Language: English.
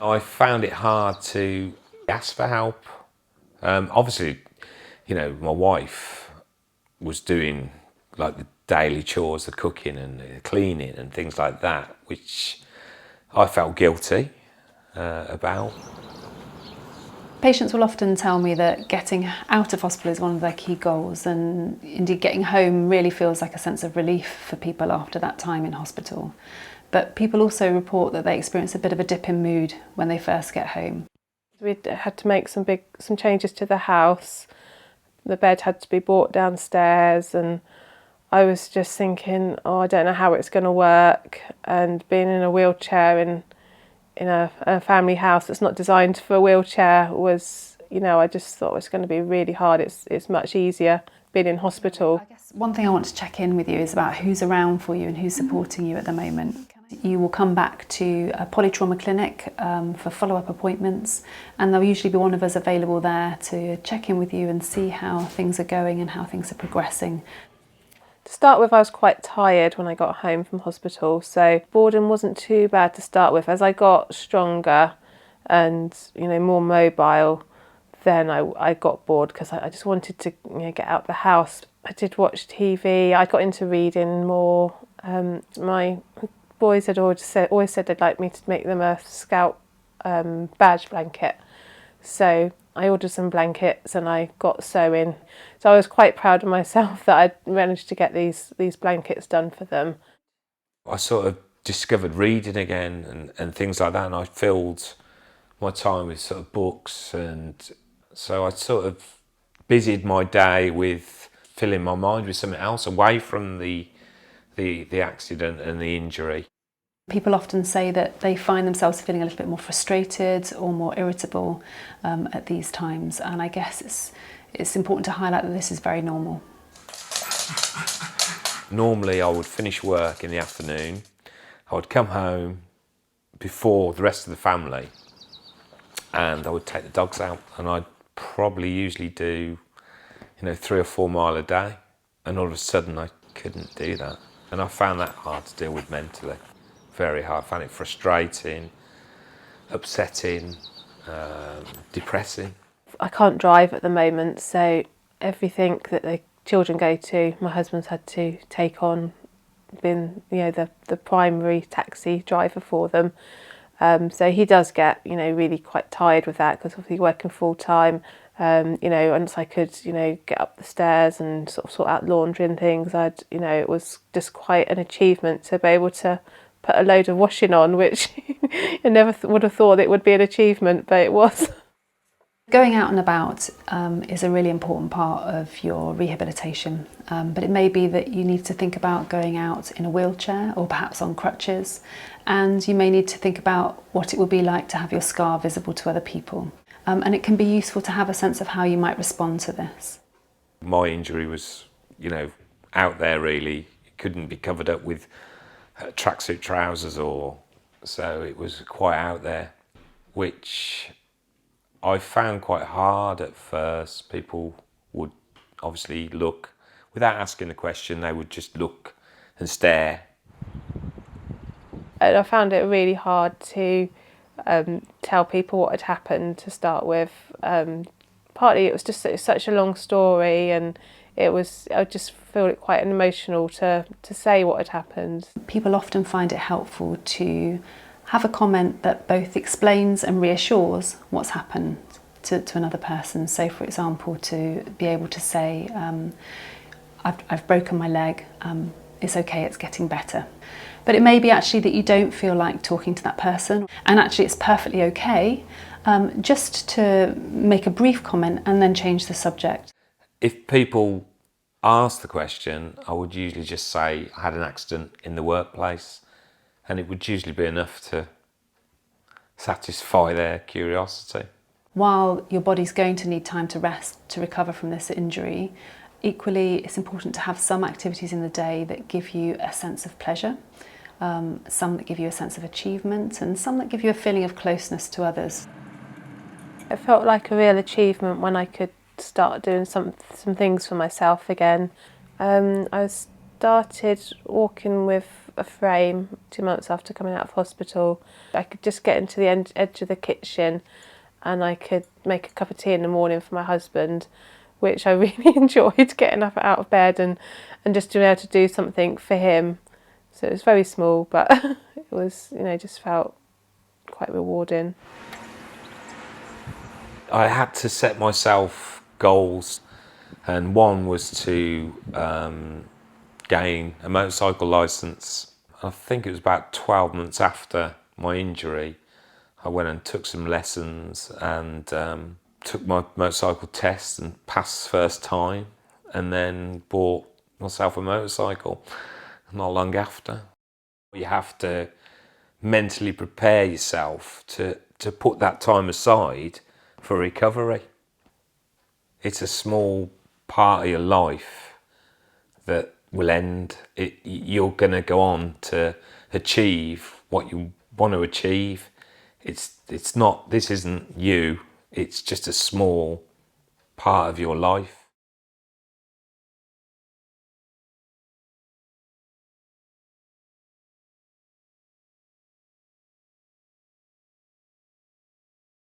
I found it hard to ask for help. Obviously, my wife was doing like the daily chores, the cooking and the cleaning and things like that, which I felt guilty about. Patients will often tell me that getting out of hospital is one of their key goals, and indeed getting home really feels like a sense of relief for people after that time in hospital. But people also report that they experience a bit of a dip in mood when they first get home. We had to make some changes to the house. The bed had to be brought downstairs, and I was just thinking, oh, I don't know how it's going to work. And being in a wheelchair in a family house that's not designed for a wheelchair was, I just thought it was going to be really hard. It's much easier being in hospital. I guess one thing I want to check in with you is about who's around for you and who's supporting you at the moment. You will come back to a polytrauma clinic for follow-up appointments, and there'll usually be one of us available there to check in with you and see how things are going and how things are progressing. To start with, I was quite tired when I got home from hospital, so boredom wasn't too bad to start with. As I got stronger and more mobile, then I got bored because I just wanted to get out of the house. I did watch TV. I got into reading more. My boys had always said they'd like me to make them a scout badge blanket, so I ordered some blankets and I got sewing. So I was quite proud of myself that I'd managed to get these blankets done for them. I sort of discovered reading again and things like that, and I filled my time with sort of books, and so I sort of busied my day with filling my mind with something else away from the accident and the injury. People often say that they find themselves feeling a little bit more frustrated or more irritable at these times, and I guess it's important to highlight that this is very normal. Normally I would finish work in the afternoon, I would come home before the rest of the family, and I would take the dogs out, and I'd probably usually do 3 or 4 mile a day, and all of a sudden I couldn't do that, and I found that hard to deal with mentally. Very hard. I found it frustrating, upsetting, depressing. I can't drive at the moment, so everything that the children go to, my husband's had to take on, being the primary taxi driver for them. So he does get really quite tired with that, because obviously working full time. Once I could get up the stairs and sort out laundry and things, it was just quite an achievement to be able to put a load of washing on, which I never would have thought it would be an achievement, but it was. Going out and about is a really important part of your rehabilitation, but it may be that you need to think about going out in a wheelchair or perhaps on crutches, and you may need to think about what it would be like to have your scar visible to other people. And it can be useful to have a sense of how you might respond to this. My injury was, out there really. It couldn't be covered up with tracksuit trousers, so it was quite out there, which I found quite hard at first. People would obviously look, without asking the question, they would just look and stare. And I found it really hard to tell people what had happened to start with. Partly it was just such a long story, and I just feel it quite emotional to say what had happened. People often find it helpful to have a comment that both explains and reassures what's happened to another person. So, for example, to be able to say, I've broken my leg, it's okay, it's getting better. But it may be actually that you don't feel like talking to that person, and actually it's perfectly okay just to make a brief comment and then change the subject. If people ask the question, I would usually just say I had an accident in the workplace, and it would usually be enough to satisfy their curiosity. While your body's going to need time to rest to recover from this injury, equally it's important to have some activities in the day that give you a sense of pleasure, some that give you a sense of achievement, and some that give you a feeling of closeness to others. It felt like a real achievement when I could start doing some things for myself again. I started walking with a frame 2 months after coming out of hospital. I could just get into the edge of the kitchen and I could make a cup of tea in the morning for my husband, which I really enjoyed, getting up out of bed and just being able to do something for him. So it was very small, but it was, just felt quite rewarding. I had to set myself goals, and one was to gain a motorcycle licence. I think it was about 12 months after my injury. I went and took some lessons and took my motorcycle test and passed first time, and then bought myself a motorcycle not long after. You have to mentally prepare yourself to put that time aside for recovery. It's a small part of your life that will end. You're going to go on to achieve what you want to achieve. It's not, this isn't you, it's just a small part of your life.